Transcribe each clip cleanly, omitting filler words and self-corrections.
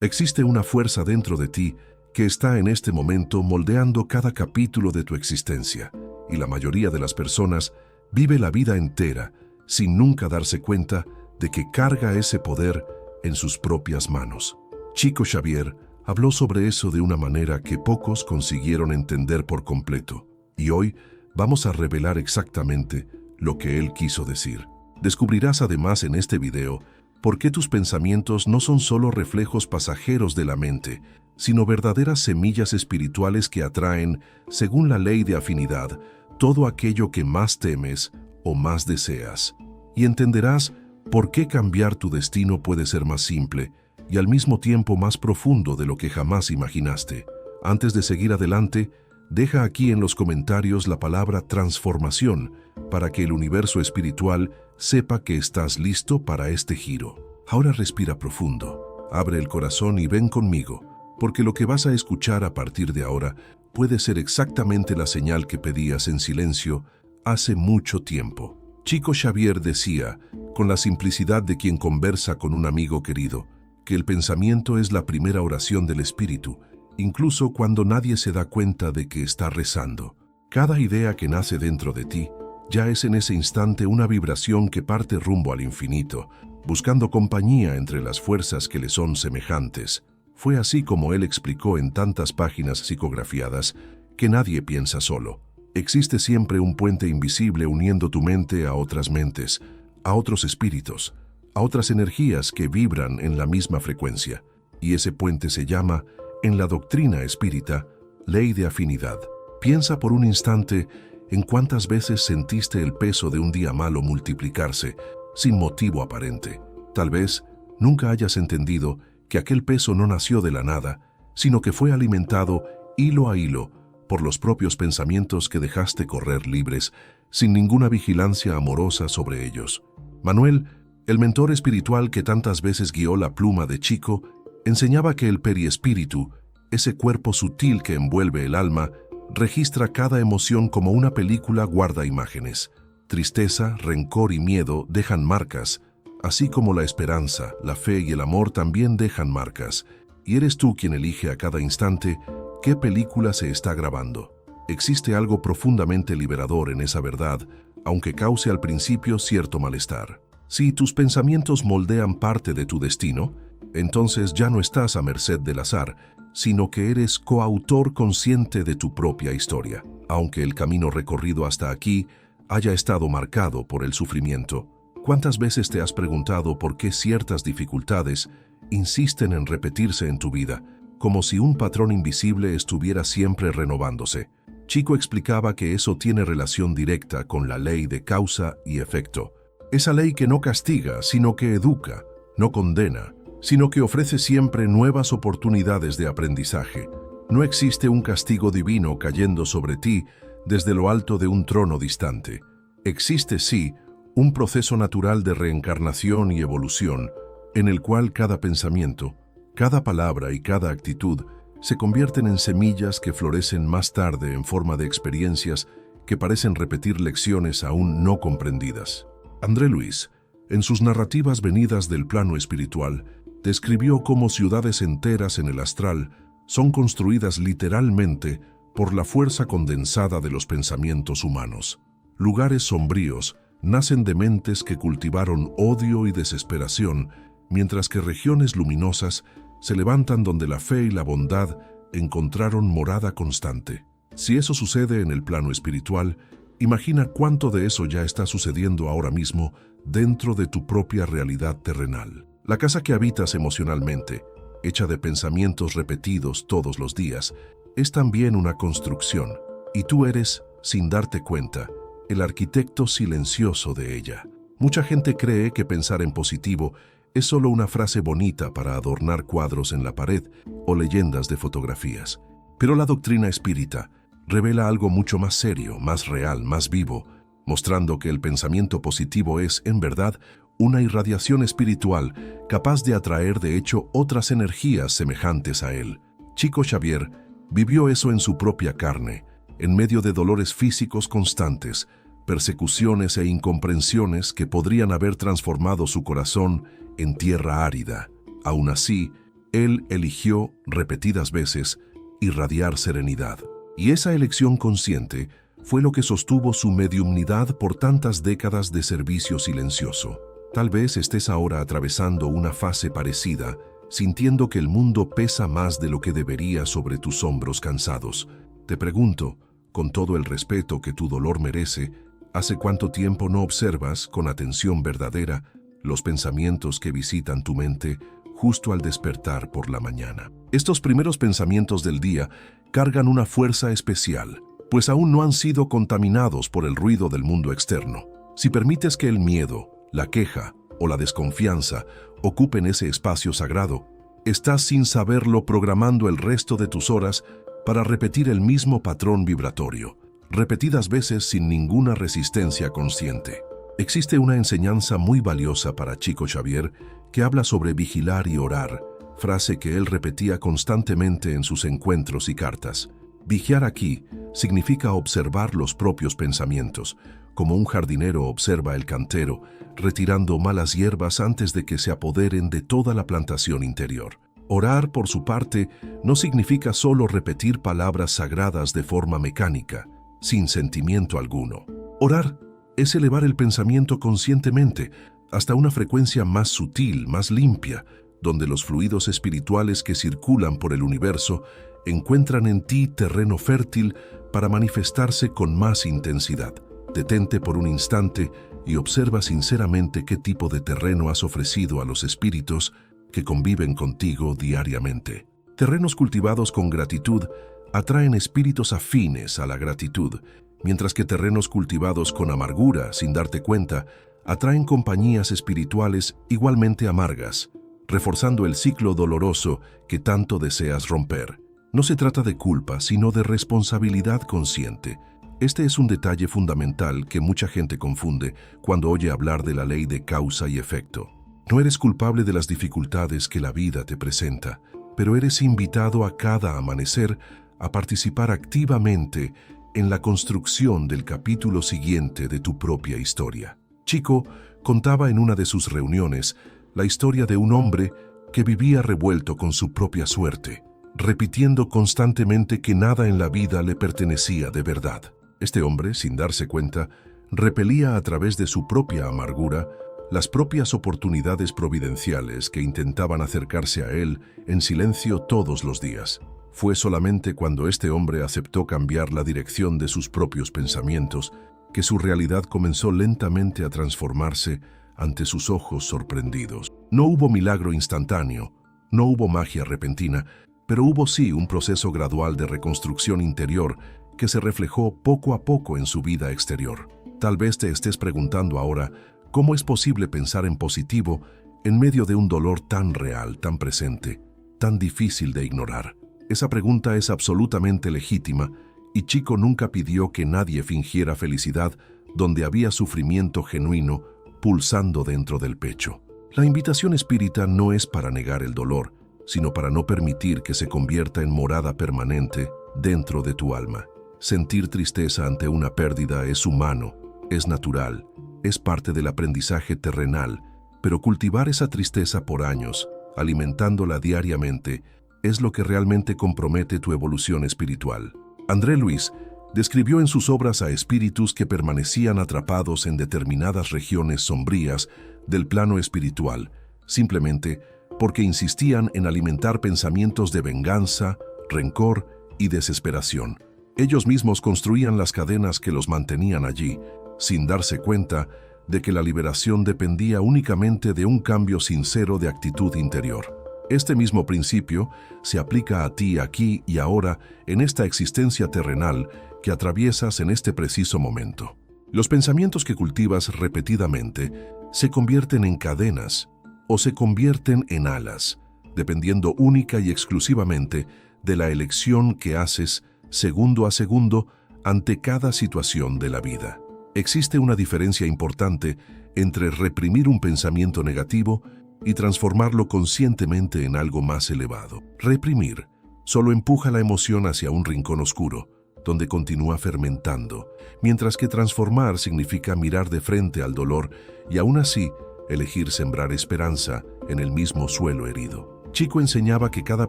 Existe una fuerza dentro de ti que está en este momento moldeando cada capítulo de tu existencia, y la mayoría de las personas vive la vida entera sin nunca darse cuenta de que carga ese poder en sus propias manos. Chico Xavier habló sobre eso de una manera que pocos consiguieron entender por completo, y hoy vamos a revelar exactamente lo que él quiso decir. Descubrirás además en este video por qué tus pensamientos no son solo reflejos pasajeros de la mente, sino verdaderas semillas espirituales que atraen, según la ley de afinidad, todo aquello que más temes o más deseas. Y entenderás por qué cambiar tu destino puede ser más simple y al mismo tiempo más profundo de lo que jamás imaginaste. Antes de seguir adelante, deja aquí en los comentarios la palabra transformación para que el universo espiritual sepa que estás listo para este giro. Ahora respira profundo, abre el corazón y ven conmigo, porque lo que vas a escuchar a partir de ahora puede ser exactamente la señal que pedías en silencio hace mucho tiempo. Chico Xavier decía, con la simplicidad de quien conversa con un amigo querido, que el pensamiento es la primera oración del espíritu, incluso cuando nadie se da cuenta de que está rezando. Cada idea que nace dentro de ti ya es en ese instante una vibración que parte rumbo al infinito, buscando compañía entre las fuerzas que le son semejantes. Fue así como él explicó en tantas páginas psicografiadas que nadie piensa solo. Existe siempre un puente invisible uniendo tu mente a otras mentes, a otros espíritus, a otras energías que vibran en la misma frecuencia. Y ese puente se llama, en la doctrina espírita, ley de afinidad. Piensa por un instante en cuántas veces sentiste el peso de un día malo multiplicarse, sin motivo aparente. Tal vez nunca hayas entendido que aquel peso no nació de la nada, sino que fue alimentado hilo a hilo por los propios pensamientos que dejaste correr libres, sin ninguna vigilancia amorosa sobre ellos. Manuel, el mentor espiritual que tantas veces guió la pluma de Chico, enseñaba que el periespíritu, ese cuerpo sutil que envuelve el alma, registra cada emoción como una película guarda imágenes. Tristeza, rencor y miedo dejan marcas, así como la esperanza, la fe y el amor también dejan marcas, y eres tú quien elige a cada instante qué película se está grabando. Existe algo profundamente liberador en esa verdad, aunque cause al principio cierto malestar. Si tus pensamientos moldean parte de tu destino, entonces ya no estás a merced del azar, sino que eres coautor consciente de tu propia historia, aunque el camino recorrido hasta aquí haya estado marcado por el sufrimiento. ¿Cuántas veces te has preguntado por qué ciertas dificultades insisten en repetirse en tu vida, como si un patrón invisible estuviera siempre renovándose? Chico explicaba que eso tiene relación directa con la ley de causa y efecto. Esa ley que no castiga, sino que educa, no condena, sino que ofrece siempre nuevas oportunidades de aprendizaje. No existe un castigo divino cayendo sobre ti desde lo alto de un trono distante. Existe, sí, un proceso natural de reencarnación y evolución, en el cual cada pensamiento, cada palabra y cada actitud se convierten en semillas que florecen más tarde en forma de experiencias que parecen repetir lecciones aún no comprendidas. André Luis, en sus narrativas venidas del plano espiritual, describió cómo ciudades enteras en el astral son construidas literalmente por la fuerza condensada de los pensamientos humanos. Lugares sombríos nacen de mentes que cultivaron odio y desesperación, mientras que regiones luminosas se levantan donde la fe y la bondad encontraron morada constante. Si eso sucede en el plano espiritual, imagina cuánto de eso ya está sucediendo ahora mismo dentro de tu propia realidad terrenal. La casa que habitas emocionalmente, hecha de pensamientos repetidos todos los días, es también una construcción, y tú eres, sin darte cuenta, el arquitecto silencioso de ella. Mucha gente cree que pensar en positivo es solo una frase bonita para adornar cuadros en la pared o leyendas de fotografías. Pero la doctrina espírita revela algo mucho más serio, más real, más vivo, mostrando que el pensamiento positivo es, en verdad, una irradiación espiritual capaz de atraer de hecho otras energías semejantes a él. Chico Xavier vivió eso en su propia carne, en medio de dolores físicos constantes, persecuciones e incomprensiones que podrían haber transformado su corazón en tierra árida. Aún así, Él eligió, repetidas veces, irradiar serenidad. Y esa elección consciente fue lo que sostuvo su mediumnidad por tantas décadas de servicio silencioso. Tal vez estés ahora atravesando una fase parecida, sintiendo que el mundo pesa más de lo que debería sobre tus hombros cansados. Te pregunto, con todo el respeto que tu dolor merece, ¿hace cuánto tiempo no observas, con atención verdadera, los pensamientos que visitan tu mente justo al despertar por la mañana? Estos primeros pensamientos del día cargan una fuerza especial, pues aún no han sido contaminados por el ruido del mundo externo. Si permites que el miedo, la queja o la desconfianza ocupen ese espacio sagrado, estás sin saberlo programando el resto de tus horas para repetir el mismo patrón vibratorio, repetidas veces sin ninguna resistencia consciente. Existe una enseñanza muy valiosa para Chico Xavier que habla sobre vigilar y orar, frase que él repetía constantemente en sus encuentros y cartas. Vigiar aquí significa observar los propios pensamientos, como un jardinero observa el cantero, retirando malas hierbas antes de que se apoderen de toda la plantación interior. Orar, por su parte, no significa solo repetir palabras sagradas de forma mecánica, sin sentimiento alguno. Orar es elevar el pensamiento conscientemente hasta una frecuencia más sutil, más limpia, donde los fluidos espirituales que circulan por el universo encuentran en ti terreno fértil para manifestarse con más intensidad. Detente por un instante y observa sinceramente qué tipo de terreno has ofrecido a los espíritus que conviven contigo diariamente. Terrenos cultivados con gratitud atraen espíritus afines a la gratitud, mientras que terrenos cultivados con amargura, sin darte cuenta, atraen compañías espirituales igualmente amargas, reforzando el ciclo doloroso que tanto deseas romper. No se trata de culpa, sino de responsabilidad consciente. Este es un detalle fundamental que mucha gente confunde cuando oye hablar de la ley de causa y efecto. No eres culpable de las dificultades que la vida te presenta, pero eres invitado a cada amanecer a participar activamente en la construcción del capítulo siguiente de tu propia historia. Chico contaba en una de sus reuniones la historia de un hombre que vivía revuelto con su propia suerte, repitiendo constantemente que nada en la vida le pertenecía de verdad. Este hombre, sin darse cuenta, repelía a través de su propia amargura las propias oportunidades providenciales que intentaban acercarse a él en silencio todos los días. Fue solamente cuando este hombre aceptó cambiar la dirección de sus propios pensamientos que su realidad comenzó lentamente a transformarse ante sus ojos sorprendidos. No hubo milagro instantáneo, no hubo magia repentina, pero hubo sí un proceso gradual de reconstrucción interior que se reflejó poco a poco en su vida exterior. Tal vez te estés preguntando ahora, ¿cómo es posible pensar en positivo en medio de un dolor tan real, tan presente, tan difícil de ignorar? Esa pregunta es absolutamente legítima y Chico nunca pidió que nadie fingiera felicidad donde había sufrimiento genuino pulsando dentro del pecho. La invitación espírita no es para negar el dolor, sino para no permitir que se convierta en morada permanente dentro de tu alma. Sentir tristeza ante una pérdida es humano, es natural, es parte del aprendizaje terrenal, pero cultivar esa tristeza por años, alimentándola diariamente, es lo que realmente compromete tu evolución espiritual. André Luis describió en sus obras a espíritus que permanecían atrapados en determinadas regiones sombrías del plano espiritual, simplemente porque insistían en alimentar pensamientos de venganza, rencor y desesperación. Ellos mismos construían las cadenas que los mantenían allí, sin darse cuenta de que la liberación dependía únicamente de un cambio sincero de actitud interior. Este mismo principio se aplica a ti aquí y ahora en esta existencia terrenal que atraviesas en este preciso momento. Los pensamientos que cultivas repetidamente se convierten en cadenas o se convierten en alas, dependiendo única y exclusivamente de la elección que haces segundo a segundo ante cada situación de la vida. Existe una diferencia importante entre reprimir un pensamiento negativo y transformarlo conscientemente en algo más elevado. Reprimir solo empuja la emoción hacia un rincón oscuro, donde continúa fermentando, mientras que transformar significa mirar de frente al dolor y aún así elegir sembrar esperanza en el mismo suelo herido. Chico enseñaba que cada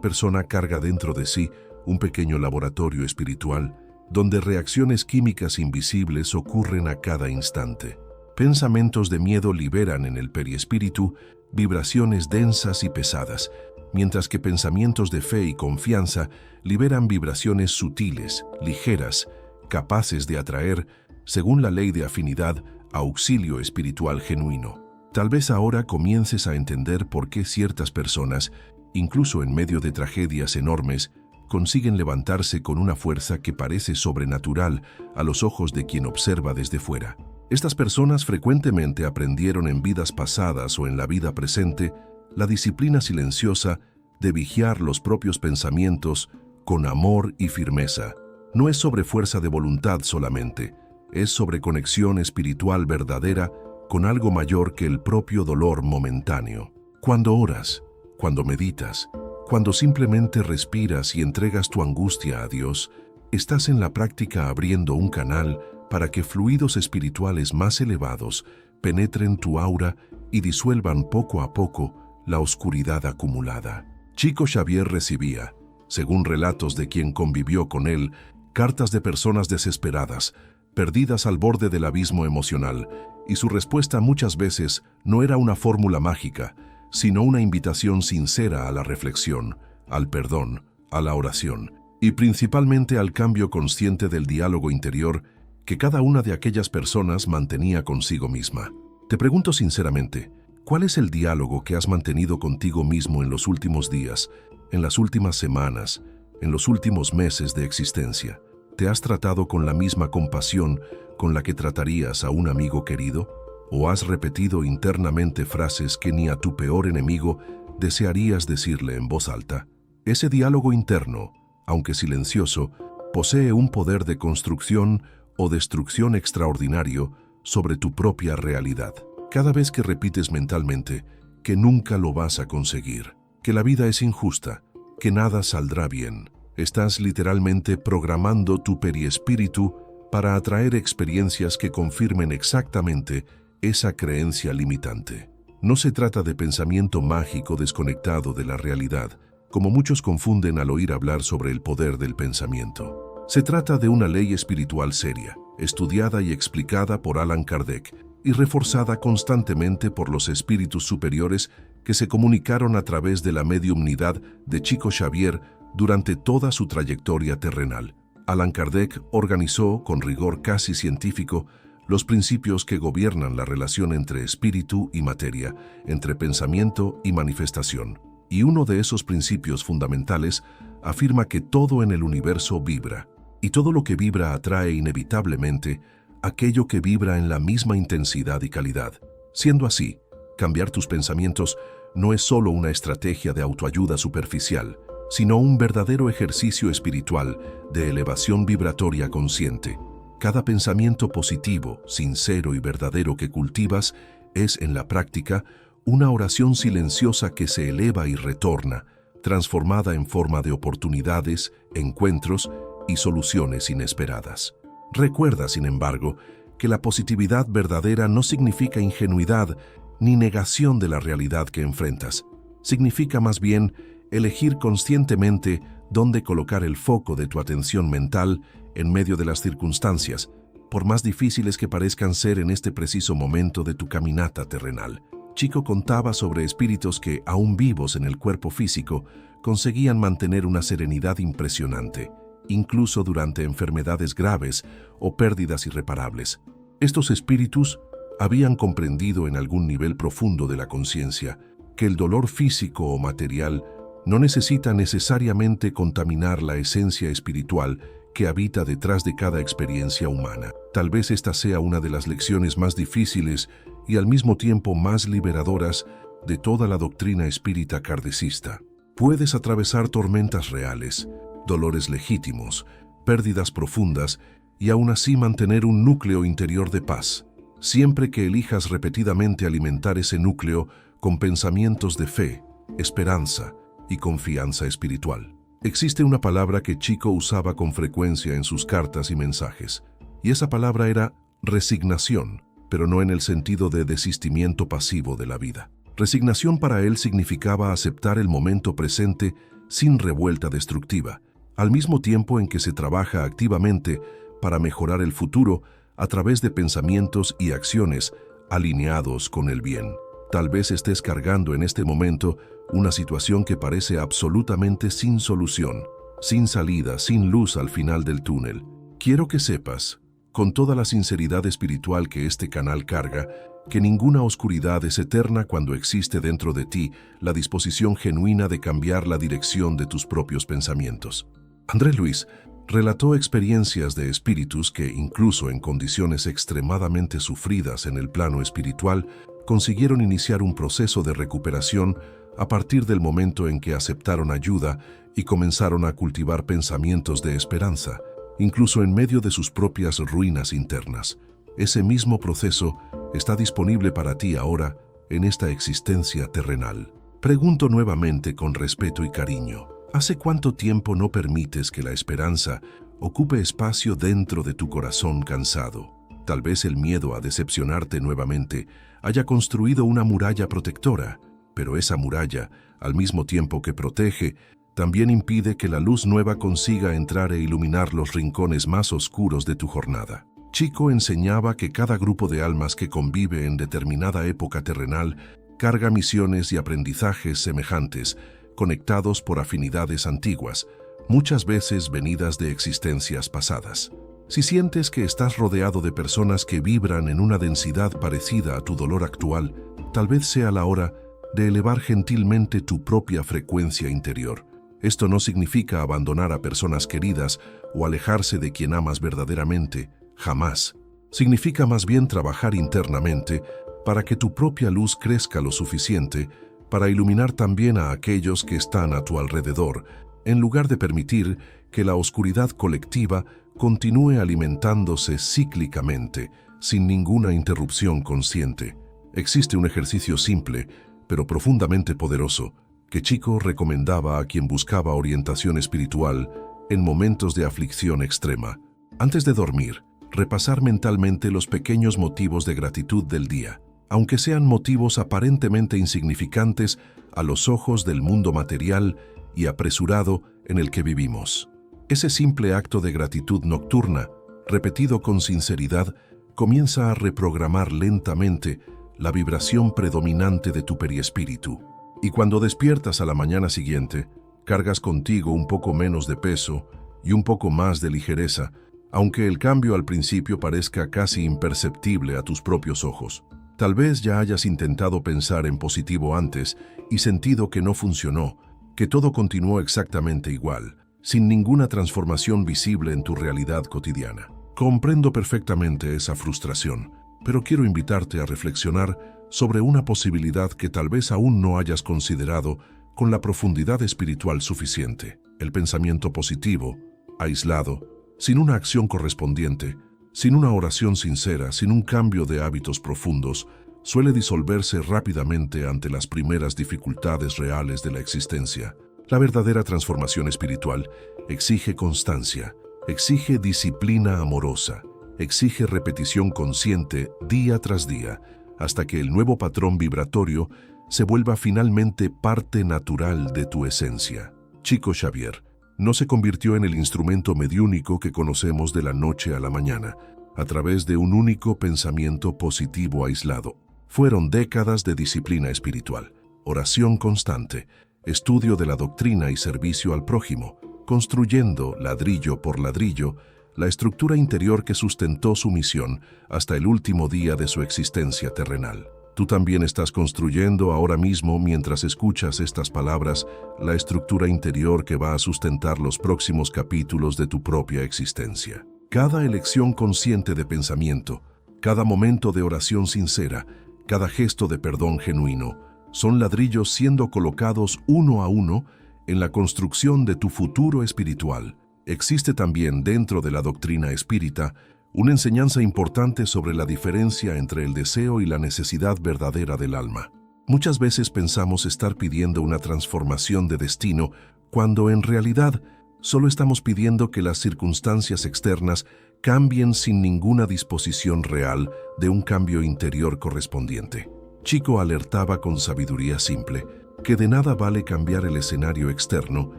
persona carga dentro de sí un pequeño laboratorio espiritual donde reacciones químicas invisibles ocurren a cada instante. Pensamientos de miedo liberan en el perispíritu vibraciones densas y pesadas, mientras que pensamientos de fe y confianza liberan vibraciones sutiles, ligeras, capaces de atraer, según la ley de afinidad, auxilio espiritual genuino. Tal vez ahora comiences a entender por qué ciertas personas, incluso en medio de tragedias enormes, consiguen levantarse con una fuerza que parece sobrenatural a los ojos de quien observa desde fuera. Estas personas frecuentemente aprendieron en vidas pasadas o en la vida presente la disciplina silenciosa de vigiar los propios pensamientos con amor y firmeza. No es sobre fuerza de voluntad solamente, es sobre conexión espiritual verdadera con algo mayor que el propio dolor momentáneo. Cuando oras, cuando meditas, cuando simplemente respiras y entregas tu angustia a Dios, estás en la práctica abriendo un canal para que fluidos espirituales más elevados penetren tu aura y disuelvan poco a poco la oscuridad acumulada. Chico Xavier recibía, según relatos de quien convivió con él, cartas de personas desesperadas, perdidas al borde del abismo emocional, y su respuesta muchas veces no era una fórmula mágica, sino una invitación sincera a la reflexión, al perdón, a la oración, y principalmente al cambio consciente del diálogo interior que cada una de aquellas personas mantenía consigo misma. Te pregunto sinceramente, ¿cuál es el diálogo que has mantenido contigo mismo en los últimos días, en las últimas semanas, en los últimos meses de existencia? ¿Te has tratado con la misma compasión con la que tratarías a un amigo querido? ¿O has repetido internamente frases que ni a tu peor enemigo desearías decirle en voz alta? Ese diálogo interno, aunque silencioso, posee un poder de construcción o destrucción extraordinario sobre tu propia realidad. Cada vez que repites mentalmente que nunca lo vas a conseguir, que la vida es injusta, que nada saldrá bien, estás literalmente programando tu perispíritu para atraer experiencias que confirmen exactamente esa creencia limitante. No se trata de pensamiento mágico desconectado de la realidad, como muchos confunden al oír hablar sobre el poder del pensamiento. Se trata de una ley espiritual seria, estudiada y explicada por Allan Kardec y reforzada constantemente por los espíritus superiores que se comunicaron a través de la mediumnidad de Chico Xavier durante toda su trayectoria terrenal. Allan Kardec organizó, con rigor casi científico, los principios que gobiernan la relación entre espíritu y materia, entre pensamiento y manifestación. Y uno de esos principios fundamentales afirma que todo en el universo vibra, y todo lo que vibra atrae inevitablemente aquello que vibra en la misma intensidad y calidad. Siendo así, cambiar tus pensamientos no es solo una estrategia de autoayuda superficial, sino un verdadero ejercicio espiritual de elevación vibratoria consciente. Cada pensamiento positivo, sincero y verdadero que cultivas es, en la práctica, una oración silenciosa que se eleva y retorna, transformada en forma de oportunidades, encuentros y soluciones inesperadas. Recuerda, sin embargo, que la positividad verdadera no significa ingenuidad ni negación de la realidad que enfrentas. Significa más bien elegir conscientemente dónde colocar el foco de tu atención mental en medio de las circunstancias, por más difíciles que parezcan ser en este preciso momento de tu caminata terrenal. Chico contaba sobre espíritus que, aún vivos en el cuerpo físico, conseguían mantener una serenidad impresionante, incluso durante enfermedades graves o pérdidas irreparables. Estos espíritus habían comprendido en algún nivel profundo de la conciencia que el dolor físico o material no necesita necesariamente contaminar la esencia espiritual que habita detrás de cada experiencia humana. Tal vez esta sea una de las lecciones más difíciles y al mismo tiempo más liberadoras de toda la doctrina espírita kardecista. Puedes atravesar tormentas reales, dolores legítimos, pérdidas profundas y aún así mantener un núcleo interior de paz, siempre que elijas repetidamente alimentar ese núcleo con pensamientos de fe, esperanza y confianza espiritual. Existe una palabra que Chico usaba con frecuencia en sus cartas y mensajes, y esa palabra era resignación, pero no en el sentido de desistimiento pasivo de la vida. Resignación para él significaba aceptar el momento presente sin revuelta destructiva, al mismo tiempo en que se trabaja activamente para mejorar el futuro a través de pensamientos y acciones alineados con el bien. Tal vez estés cargando en este momento una situación que parece absolutamente sin solución, sin salida, sin luz al final del túnel. Quiero que sepas, con toda la sinceridad espiritual que este canal carga, que ninguna oscuridad es eterna cuando existe dentro de ti la disposición genuina de cambiar la dirección de tus propios pensamientos. André Luis relató experiencias de espíritus que, incluso en condiciones extremadamente sufridas en el plano espiritual, consiguieron iniciar un proceso de recuperación a partir del momento en que aceptaron ayuda y comenzaron a cultivar pensamientos de esperanza, incluso en medio de sus propias ruinas internas. Ese mismo proceso está disponible para ti ahora en esta existencia terrenal. Pregunto nuevamente con respeto y cariño, ¿hace cuánto tiempo no permites que la esperanza ocupe espacio dentro de tu corazón cansado? Tal vez el miedo a decepcionarte nuevamente haya construido una muralla protectora, pero esa muralla, al mismo tiempo que protege, también impide que la luz nueva consiga entrar e iluminar los rincones más oscuros de tu jornada. Chico enseñaba que cada grupo de almas que convive en determinada época terrenal carga misiones y aprendizajes semejantes, conectados por afinidades antiguas, muchas veces venidas de existencias pasadas. Si sientes que estás rodeado de personas que vibran en una densidad parecida a tu dolor actual, tal vez sea la hora de elevar gentilmente tu propia frecuencia interior. Esto no significa abandonar a personas queridas o alejarse de quien amas verdaderamente, jamás. Significa más bien trabajar internamente para que tu propia luz crezca lo suficiente para iluminar también a aquellos que están a tu alrededor, en lugar de permitir que la oscuridad colectiva continúe alimentándose cíclicamente, sin ninguna interrupción consciente. Existe un ejercicio simple, pero profundamente poderoso, que Chico recomendaba a quien buscaba orientación espiritual en momentos de aflicción extrema. Antes de dormir, repasar mentalmente los pequeños motivos de gratitud del día, aunque sean motivos aparentemente insignificantes a los ojos del mundo material y apresurado en el que vivimos. Ese simple acto de gratitud nocturna, repetido con sinceridad, comienza a reprogramar lentamente la vibración predominante de tu periespíritu. Y cuando despiertas a la mañana siguiente, cargas contigo un poco menos de peso y un poco más de ligereza, aunque el cambio al principio parezca casi imperceptible a tus propios ojos. Tal vez ya hayas intentado pensar en positivo antes y sentido que no funcionó, que todo continuó exactamente igual, sin ninguna transformación visible en tu realidad cotidiana. Comprendo perfectamente esa frustración, pero quiero invitarte a reflexionar sobre una posibilidad que tal vez aún no hayas considerado con la profundidad espiritual suficiente. El pensamiento positivo, aislado, sin una acción correspondiente, sin una oración sincera, sin un cambio de hábitos profundos, suele disolverse rápidamente ante las primeras dificultades reales de la existencia. La verdadera transformación espiritual exige constancia, exige disciplina amorosa, exige repetición consciente día tras día, hasta que el nuevo patrón vibratorio se vuelva finalmente parte natural de tu esencia. Chico Xavier no se convirtió en el instrumento mediúnico que conocemos de la noche a la mañana, a través de un único pensamiento positivo aislado. Fueron décadas de disciplina espiritual, oración constante, estudio de la doctrina y servicio al prójimo, construyendo, ladrillo por ladrillo, la estructura interior que sustentó su misión hasta el último día de su existencia terrenal. Tú también estás construyendo ahora mismo, mientras escuchas estas palabras, la estructura interior que va a sustentar los próximos capítulos de tu propia existencia. Cada elección consciente de pensamiento, cada momento de oración sincera, cada gesto de perdón genuino, son ladrillos siendo colocados uno a uno en la construcción de tu futuro espiritual. Existe también dentro de la doctrina espírita una enseñanza importante sobre la diferencia entre el deseo y la necesidad verdadera del alma. Muchas veces pensamos estar pidiendo una transformación de destino, cuando en realidad solo estamos pidiendo que las circunstancias externas cambien sin ninguna disposición real de un cambio interior correspondiente. Chico alertaba con sabiduría simple que de nada vale cambiar el escenario externo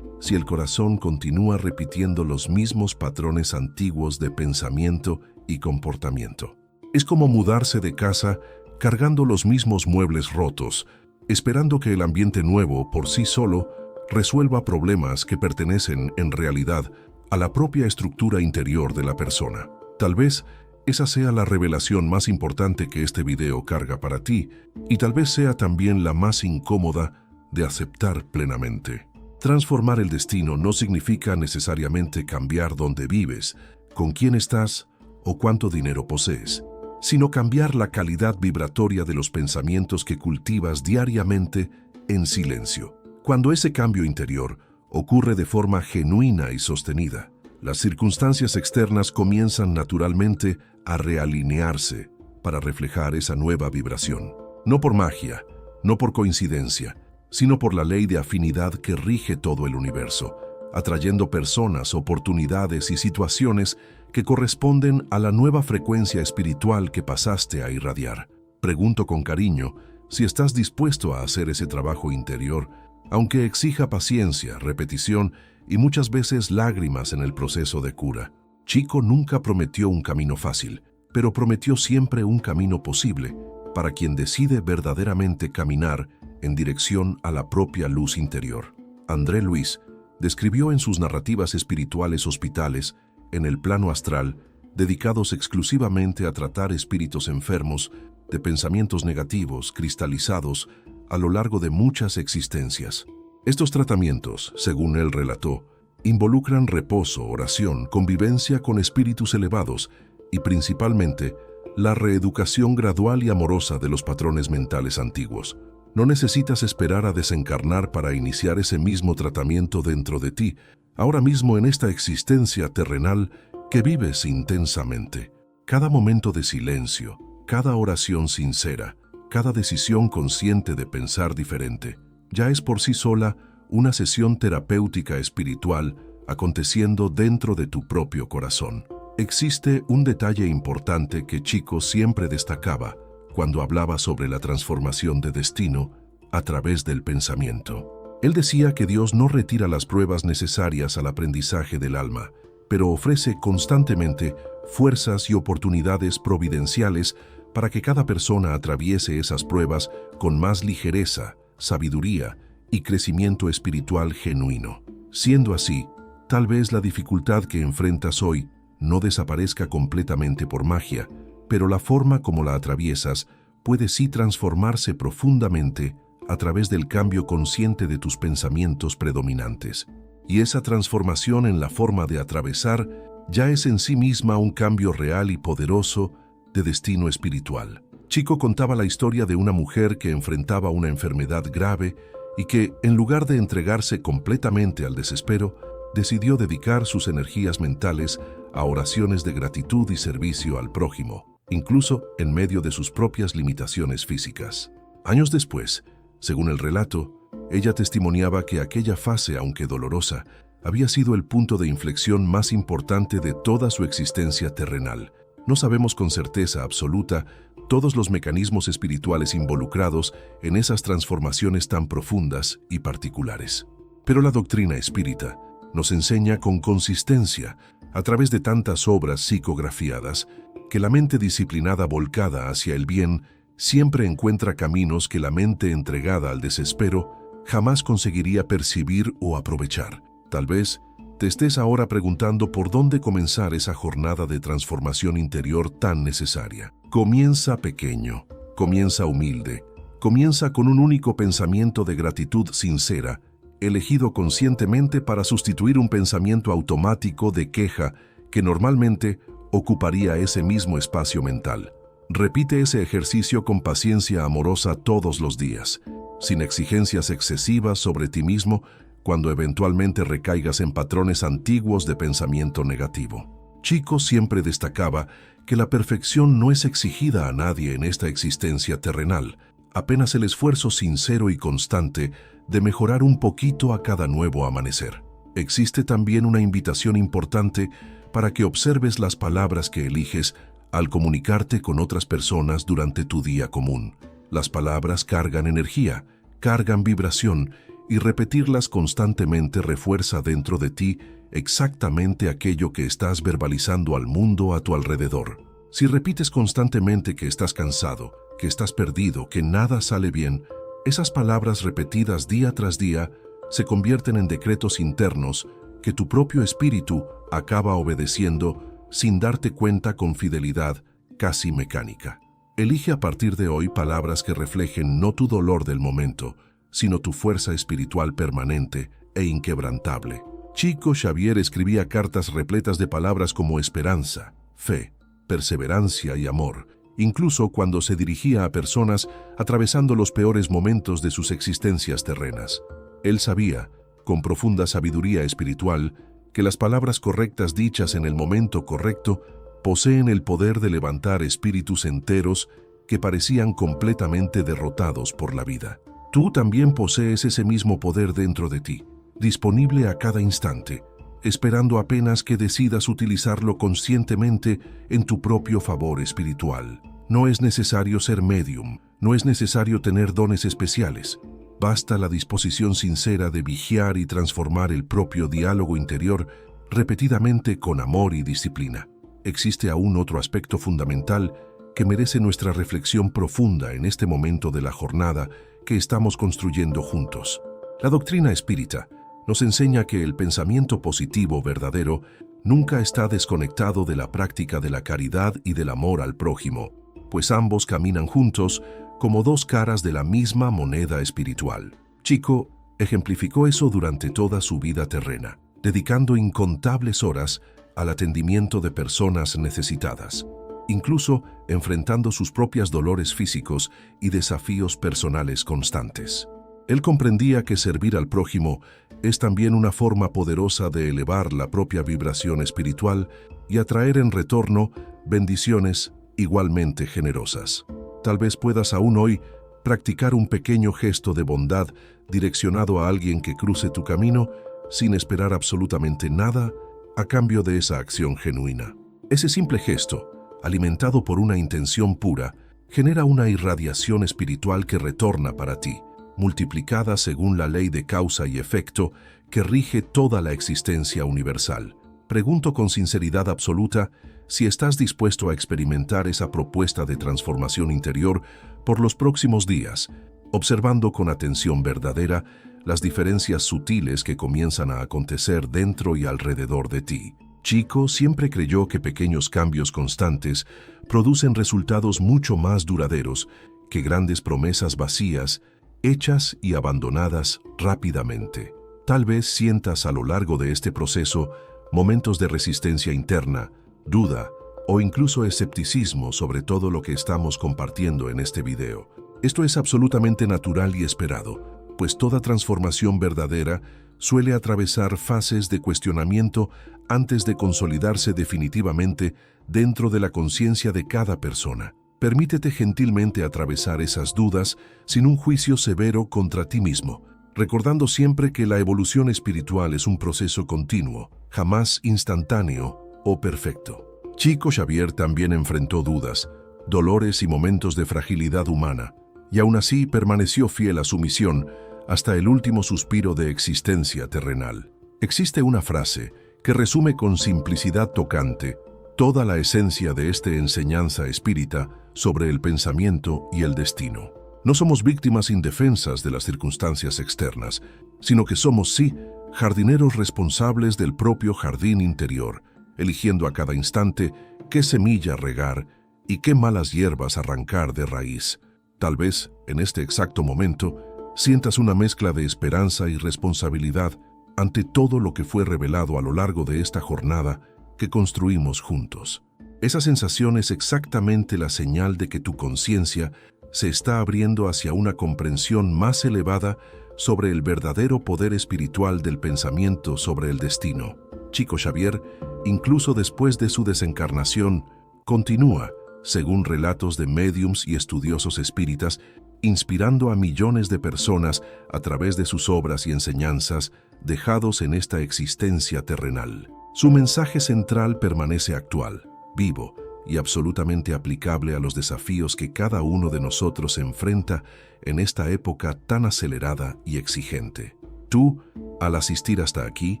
si el corazón continúa repitiendo los mismos patrones antiguos de pensamiento y comportamiento. Es como mudarse de casa cargando los mismos muebles rotos, esperando que el ambiente nuevo por sí solo resuelva problemas que pertenecen en realidad a la propia estructura interior de la persona. Tal vez esa sea la revelación más importante que este video carga para ti, y tal vez sea también la más incómoda de aceptar plenamente. Transformar el destino no significa necesariamente cambiar dónde vives, con quién estás o cuánto dinero posees, sino cambiar la calidad vibratoria de los pensamientos que cultivas diariamente en silencio. Cuando ese cambio interior ocurre de forma genuina y sostenida, las circunstancias externas comienzan naturalmente a realinearse para reflejar esa nueva vibración. No por magia, no por coincidencia, sino por la ley de afinidad que rige todo el universo, atrayendo personas, oportunidades y situaciones que corresponden a la nueva frecuencia espiritual que pasaste a irradiar. Pregunto con cariño si estás dispuesto a hacer ese trabajo interior, aunque exija paciencia, repetición y muchas veces lágrimas en el proceso de cura. Chico nunca prometió un camino fácil, pero prometió siempre un camino posible para quien decide verdaderamente caminar en dirección a la propia luz interior. André Luis describió en sus narrativas espirituales hospitales en el plano astral, dedicados exclusivamente a tratar espíritus enfermos de pensamientos negativos cristalizados a lo largo de muchas existencias. Estos tratamientos, según él relató, involucran reposo, oración, convivencia con espíritus elevados y principalmente la reeducación gradual y amorosa de los patrones mentales antiguos. No necesitas esperar a desencarnar para iniciar ese mismo tratamiento dentro de ti, ahora mismo en esta existencia terrenal que vives intensamente. Cada momento de silencio, cada oración sincera, cada decisión consciente de pensar diferente, ya es por sí sola una sesión terapéutica espiritual aconteciendo dentro de tu propio corazón. Existe un detalle importante que Chico siempre destacaba cuando hablaba sobre la transformación de destino a través del pensamiento. Él decía que Dios no retira las pruebas necesarias al aprendizaje del alma, pero ofrece constantemente fuerzas y oportunidades providenciales para que cada persona atraviese esas pruebas con más ligereza, sabiduría y crecimiento espiritual genuino. Siendo así, tal vez la dificultad que enfrentas hoy no desaparezca completamente por magia, pero la forma como la atraviesas puede sí transformarse profundamente a través del cambio consciente de tus pensamientos predominantes. Y esa transformación en la forma de atravesar ya es en sí misma un cambio real y poderoso de destino espiritual. Chico contaba la historia de una mujer que enfrentaba una enfermedad grave y que, en lugar de entregarse completamente al desespero, decidió dedicar sus energías mentales a oraciones de gratitud y servicio al prójimo, incluso en medio de sus propias limitaciones físicas. Años después, según el relato, ella testimoniaba que aquella fase, aunque dolorosa, había sido el punto de inflexión más importante de toda su existencia terrenal. No sabemos con certeza absoluta todos los mecanismos espirituales involucrados en esas transformaciones tan profundas y particulares. Pero la doctrina espírita nos enseña con consistencia, a través de tantas obras psicografiadas, que la mente disciplinada volcada hacia el bien siempre encuentra caminos que la mente entregada al desespero jamás conseguiría percibir o aprovechar. Tal vez te estés ahora preguntando por dónde comenzar esa jornada de transformación interior tan necesaria. Comienza pequeño, comienza humilde, comienza con un único pensamiento de gratitud sincera, elegido conscientemente para sustituir un pensamiento automático de queja que normalmente ocuparía ese mismo espacio mental. Repite ese ejercicio con paciencia amorosa todos los días, sin exigencias excesivas sobre ti mismo cuando eventualmente recaigas en patrones antiguos de pensamiento negativo. Chico siempre destacaba que la perfección no es exigida a nadie en esta existencia terrenal, apenas el esfuerzo sincero y constante de mejorar un poquito a cada nuevo amanecer. Existe también una invitación importante para que observes las palabras que eliges al comunicarte con otras personas durante tu día común. Las palabras cargan energía, cargan vibración, y repetirlas constantemente refuerza dentro de ti exactamente aquello que estás verbalizando al mundo a tu alrededor. Si repites constantemente que estás cansado, que estás perdido, que nada sale bien, esas palabras repetidas día tras día se convierten en decretos internos que tu propio espíritu acaba obedeciendo sin darte cuenta, con fidelidad casi mecánica. Elige a partir de hoy palabras que reflejen no tu dolor del momento, sino tu fuerza espiritual permanente e inquebrantable. Chico Xavier escribía cartas repletas de palabras como esperanza, fe, perseverancia y amor, incluso cuando se dirigía a personas atravesando los peores momentos de sus existencias terrenas. Él sabía, con profunda sabiduría espiritual, que las palabras correctas dichas en el momento correcto poseen el poder de levantar espíritus enteros que parecían completamente derrotados por la vida. Tú también posees ese mismo poder dentro de ti, disponible a cada instante, esperando apenas que decidas utilizarlo conscientemente en tu propio favor espiritual. No es necesario ser medium, no es necesario tener dones especiales. Basta la disposición sincera de vigiar y transformar el propio diálogo interior repetidamente con amor y disciplina. Existe aún otro aspecto fundamental que merece nuestra reflexión profunda en este momento de la jornada que estamos construyendo juntos. La doctrina espírita nos enseña que el pensamiento positivo verdadero nunca está desconectado de la práctica de la caridad y del amor al prójimo, pues ambos caminan juntos como dos caras de la misma moneda espiritual. Chico ejemplificó eso durante toda su vida terrena, dedicando incontables horas al atendimiento de personas necesitadas, incluso enfrentando sus propios dolores físicos y desafíos personales constantes. Él comprendía que servir al prójimo es también una forma poderosa de elevar la propia vibración espiritual y atraer en retorno bendiciones igualmente generosas. Tal vez puedas aún hoy practicar un pequeño gesto de bondad direccionado a alguien que cruce tu camino sin esperar absolutamente nada a cambio de esa acción genuina. Ese simple gesto, alimentado por una intención pura, genera una irradiación espiritual que retorna para ti, multiplicada según la ley de causa y efecto que rige toda la existencia universal. Pregunto con sinceridad absoluta si estás dispuesto a experimentar esa propuesta de transformación interior por los próximos días, observando con atención verdadera las diferencias sutiles que comienzan a acontecer dentro y alrededor de ti. Chico siempre creyó que pequeños cambios constantes producen resultados mucho más duraderos que grandes promesas vacías, hechas y abandonadas rápidamente. Tal vez sientas a lo largo de este proceso momentos de resistencia interna, duda o incluso escepticismo sobre todo lo que estamos compartiendo en este video. Esto es absolutamente natural y esperado, pues toda transformación verdadera suele atravesar fases de cuestionamiento antes de consolidarse definitivamente dentro de la conciencia de cada persona. Permítete gentilmente atravesar esas dudas sin un juicio severo contra ti mismo, recordando siempre que la evolución espiritual es un proceso continuo, jamás instantáneo o perfecto. Chico Xavier también enfrentó dudas, dolores y momentos de fragilidad humana, y aún así permaneció fiel a su misión hasta el último suspiro de existencia terrenal. Existe una frase que resume con simplicidad tocante toda la esencia de esta enseñanza espírita sobre el pensamiento y el destino. No somos víctimas indefensas de las circunstancias externas, sino que somos, sí, jardineros responsables del propio jardín interior, eligiendo a cada instante qué semilla regar y qué malas hierbas arrancar de raíz. Tal vez, en este exacto momento, sientas una mezcla de esperanza y responsabilidad ante todo lo que fue revelado a lo largo de esta jornada que construimos juntos. Esa sensación es exactamente la señal de que tu conciencia se está abriendo hacia una comprensión más elevada sobre el verdadero poder espiritual del pensamiento sobre el destino. Chico Xavier, incluso después de su desencarnación, continúa, según relatos de médiums y estudiosos espíritas, inspirando a millones de personas a través de sus obras y enseñanzas dejados en esta existencia terrenal. Su mensaje central permanece actual, vivo y absolutamente aplicable a los desafíos que cada uno de nosotros enfrenta en esta época tan acelerada y exigente. Tú, al asistir hasta aquí,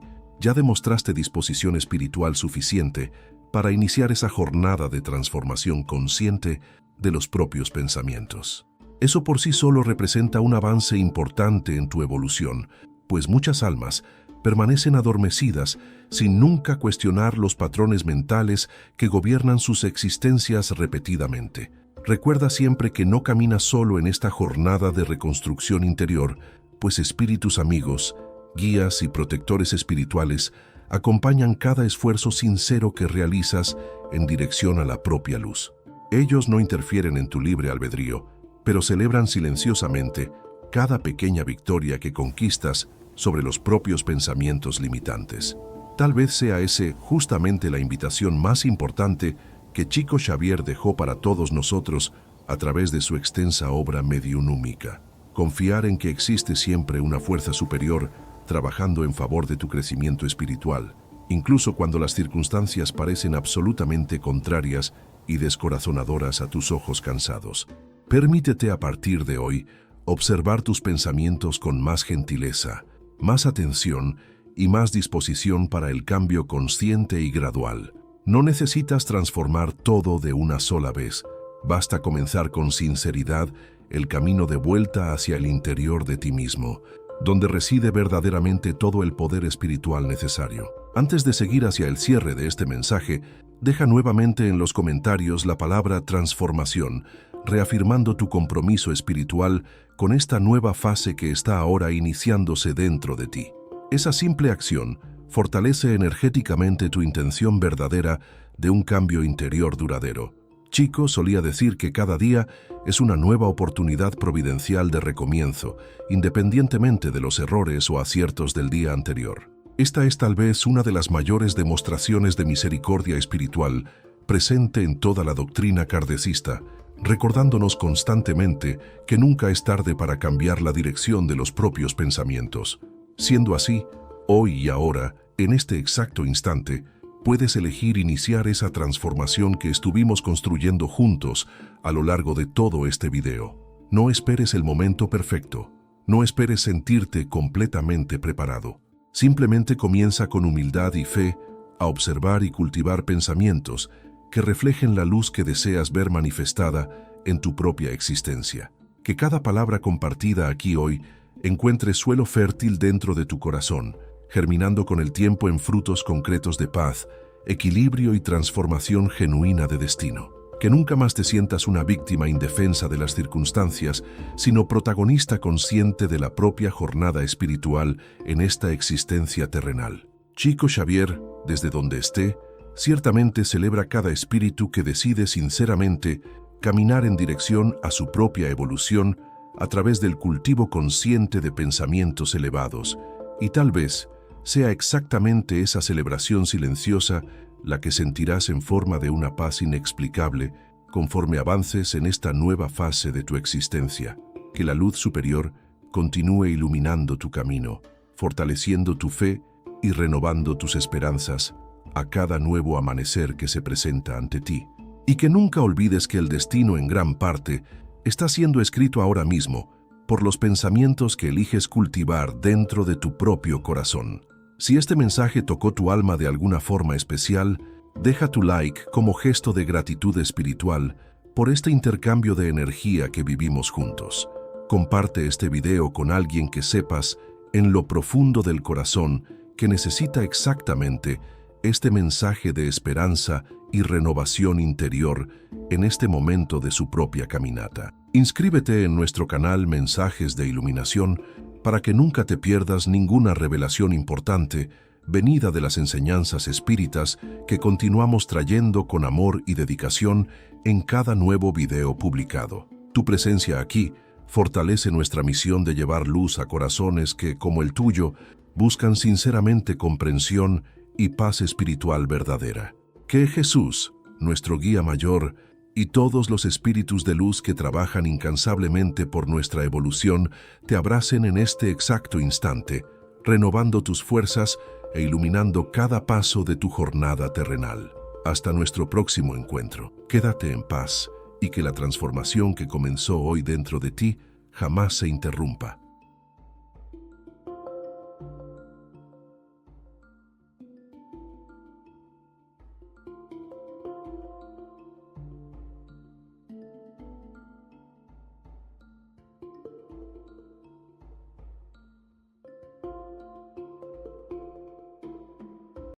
ya demostraste disposición espiritual suficiente para iniciar esa jornada de transformación consciente de los propios pensamientos. Eso por sí solo representa un avance importante en tu evolución, pues muchas almas permanecen adormecidas sin nunca cuestionar los patrones mentales que gobiernan sus existencias repetidamente. Recuerda siempre que no caminas solo en esta jornada de reconstrucción interior, pues espíritus amigos, guías y protectores espirituales acompañan cada esfuerzo sincero que realizas en dirección a la propia luz. Ellos no interfieren en tu libre albedrío, pero celebran silenciosamente cada pequeña victoria que conquistas sobre los propios pensamientos limitantes. Tal vez sea ese justamente la invitación más importante que Chico Xavier dejó para todos nosotros a través de su extensa obra mediúnica. Confiar en que existe siempre una fuerza superior trabajando en favor de tu crecimiento espiritual, incluso cuando las circunstancias parecen absolutamente contrarias y descorazonadoras a tus ojos cansados. Permítete a partir de hoy observar tus pensamientos con más gentileza, más atención y más disposición para el cambio consciente y gradual. No necesitas transformar todo de una sola vez. Basta comenzar con sinceridad el camino de vuelta hacia el interior de ti mismo, donde reside verdaderamente todo el poder espiritual necesario. Antes de seguir hacia el cierre de este mensaje, deja nuevamente en los comentarios la palabra transformación, reafirmando tu compromiso espiritual con esta nueva fase que está ahora iniciándose dentro de ti. Esa simple acción fortalece energéticamente tu intención verdadera de un cambio interior duradero. Chico solía decir que cada día es una nueva oportunidad providencial de recomienzo, independientemente de los errores o aciertos del día anterior. Esta es tal vez una de las mayores demostraciones de misericordia espiritual presente en toda la doctrina kardecista, recordándonos constantemente que nunca es tarde para cambiar la dirección de los propios pensamientos. Siendo así, hoy y ahora, en este exacto instante, puedes elegir iniciar esa transformación que estuvimos construyendo juntos a lo largo de todo este video. No esperes el momento perfecto. No esperes sentirte completamente preparado. Simplemente comienza con humildad y fe a observar y cultivar pensamientos que reflejen la luz que deseas ver manifestada en tu propia existencia. Que cada palabra compartida aquí hoy encuentre suelo fértil dentro de tu corazón, germinando con el tiempo en frutos concretos de paz, equilibrio y transformación genuina de destino. Que nunca más te sientas una víctima indefensa de las circunstancias, sino protagonista consciente de la propia jornada espiritual en esta existencia terrenal. Chico Xavier, desde donde esté, ciertamente celebra cada espíritu que decide sinceramente caminar en dirección a su propia evolución a través del cultivo consciente de pensamientos elevados, y tal vez sea exactamente esa celebración silenciosa la que sentirás en forma de una paz inexplicable conforme avances en esta nueva fase de tu existencia. Que la luz superior continúe iluminando tu camino, fortaleciendo tu fe y renovando tus esperanzas a cada nuevo amanecer que se presenta ante ti. Y que nunca olvides que el destino en gran parte está siendo escrito ahora mismo por los pensamientos que eliges cultivar dentro de tu propio corazón. Si este mensaje tocó tu alma de alguna forma especial, deja tu like como gesto de gratitud espiritual por este intercambio de energía que vivimos juntos. Comparte este video con alguien que sepas en lo profundo del corazón que necesita exactamente este mensaje de esperanza y renovación interior en este momento de su propia caminata. Inscríbete en nuestro canal Mensajes de Iluminación para que nunca te pierdas ninguna revelación importante venida de las enseñanzas espíritas que continuamos trayendo con amor y dedicación en cada nuevo video publicado. Tu presencia aquí fortalece nuestra misión de llevar luz a corazones que, como el tuyo, buscan sinceramente comprensión y paz espiritual verdadera. Que Jesús, nuestro guía mayor, y todos los espíritus de luz que trabajan incansablemente por nuestra evolución te abracen en este exacto instante, renovando tus fuerzas e iluminando cada paso de tu jornada terrenal. Hasta nuestro próximo encuentro. Quédate en paz y que la transformación que comenzó hoy dentro de ti jamás se interrumpa.